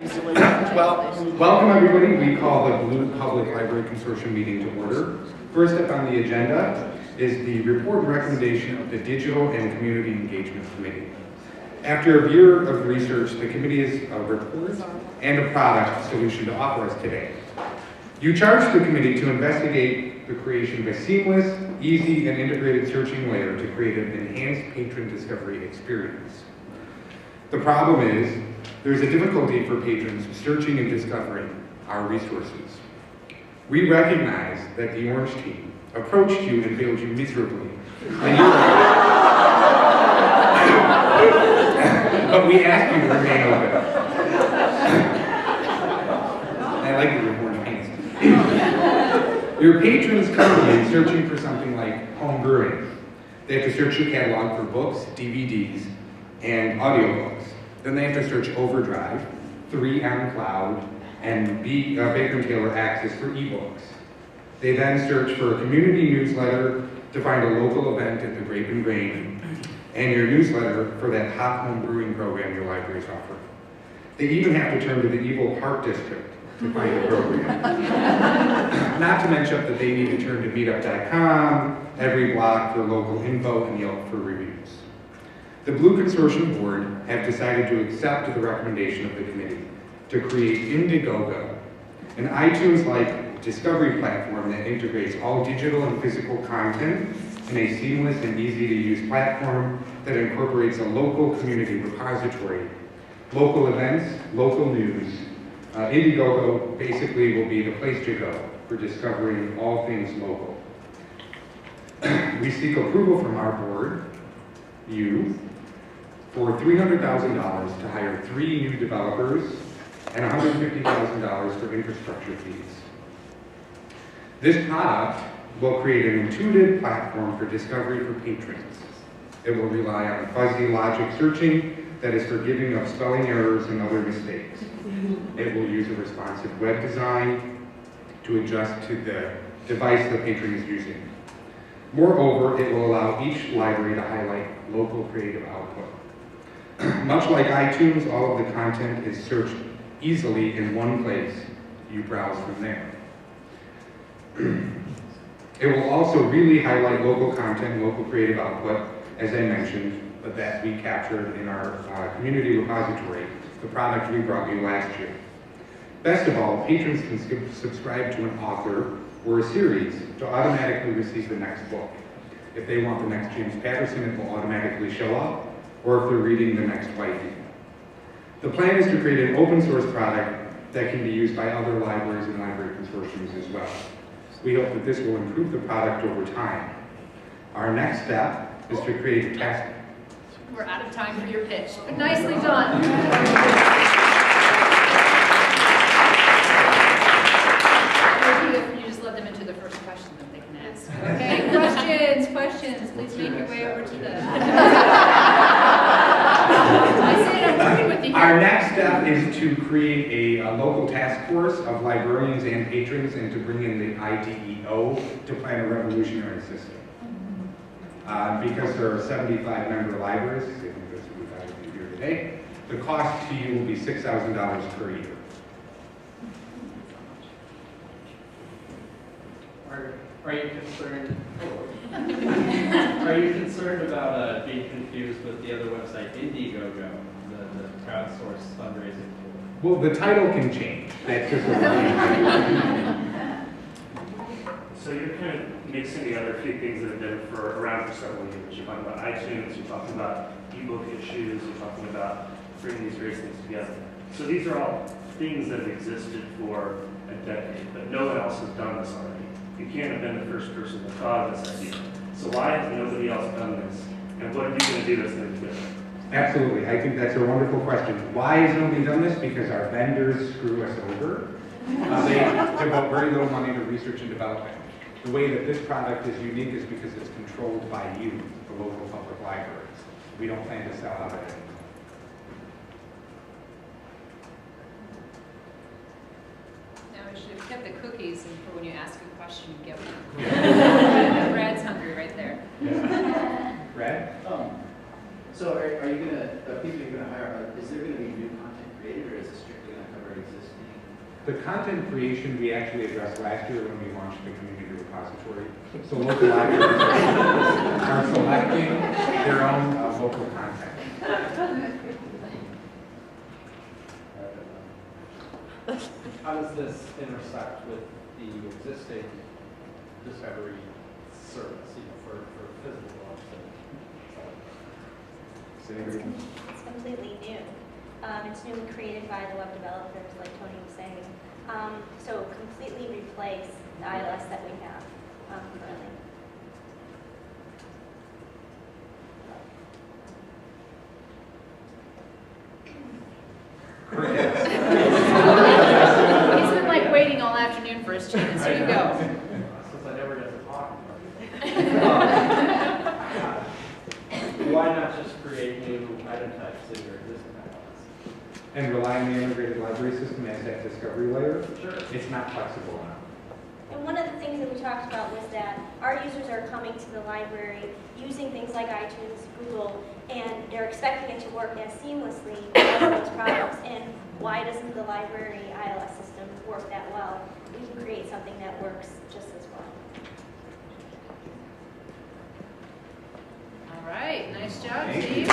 Well, welcome everybody. We call the Blue Public Library Consortium meeting to order. First up on the agenda is the report and recommendation of the Digital and Community Engagement Committee. After a year of research, the committee has a report and a product solution to offer us today. You charged the committee to investigate the creation of a seamless, easy, and integrated searching layer to create an enhanced patron discovery experience. The problem is, there's a difficulty for patrons searching and discovering our resources. We recognize that the Orange team approached you and failed you miserably. But we ask you to remain open. I like your orange pants. Your patrons come in searching for something like home brewing. They have to search your catalog for books, DVDs, and audiobooks. Then they have to search Overdrive, 3 on Cloud, and Baker & Taylor Access for ebooks. They then search for a community newsletter to find a local event at the Grape and Grain, and your newsletter for that hot home brewing program your libraries offer. They even have to turn to the evil Park District to find a program. Not to mention that they need to turn to meetup.com, every block for local info, and Yelp for reviews. The Blue Consortium Board have decided to accept the recommendation of the committee to create Indiegogo, an iTunes-like discovery platform that integrates all digital and physical content in a seamless and easy-to-use platform that incorporates a local community repository, local events, local news. Indiegogo basically will be the place to go for discovering all things local. We seek approval from our board, you, for $300,000 to hire 3 new developers and $150,000 for infrastructure fees. This product will create an intuitive platform for discovery for patrons. It will rely on fuzzy logic searching that is forgiving of spelling errors and other mistakes. It will use a responsive web design to adjust to the device the patron is using. Moreover, it will allow each library to highlight local creative output. Much like iTunes, all of the content is searched easily in one place. You browse from there. It will also really highlight local content, local creative output, as I mentioned, but that we captured in our community repository, the product we brought you last year. Best of all, patrons can subscribe to an author or a series to automatically receive the next book. If they want the next James Patterson, it will automatically show up, or if they're reading the next Whitey. The plan is to create an open source product that can be used by other libraries and library consortiums as well. We hope that this will improve the product over time. Our next step is to create a task. We're out of time for your pitch, but nicely done. You just led them into the first question that they can ask. Okay, questions. Please make your way over to the... I said I'm working with you. Our next step is to create a local task force of librarians and patrons and to bring in the IDEO to plan a revolutionary system. Because there are 75 member libraries, I think that's what we've got here today, the cost to you will be $6,000 per year. Are you concerned? Are you concerned about being confused with the other website, Indiegogo, the crowdsourced fundraising tool? Well, the title can change. That's just So you're kind of mixing together a few things that have been around for several years. You're talking about iTunes, you're talking about ebook issues, you're talking about bringing these various things together. So these are all things that have existed for a decade, but no one else has done this already. You can't have been the first person that thought of this idea. So why has nobody else done this? And what are you going to do that's going to be different? Absolutely. I think that's a wonderful question. Why has nobody done this? Because our vendors screw us over. They devote very little money to research and development. The way that this product is unique is because it's controlled by you, the local public libraries. We don't plan to sell out of it. Now we should have kept the cookies and for when you ask a question, you get one. Brad's hungry right there. Brad? So are you gonna, the people you're gonna hire, is there gonna be new content created, or is it strictly going to cover existing? The content creation we actually addressed last year when we launched the community repository. So local libraries are selecting their own local content. How does this intersect with the existing discovery service, for physical books? It's completely new. It's newly created by the web developers, like Tony was saying. So completely replace the ILS that we have currently. He's been like waiting all afternoon for his chance. Here you go. Since I never get to talk why not just create new item types in your existing items? And rely on the integrated library system as that discovery layer. Sure. It's not flexible enough. And one of the things that we talked about was that our users are coming to the library using things like iTunes, Google, and they're expecting it to work as seamlessly as those products. And why doesn't the library ILS system work that well? We can create something that works just as well. All right, nice job, Thank Steve. you.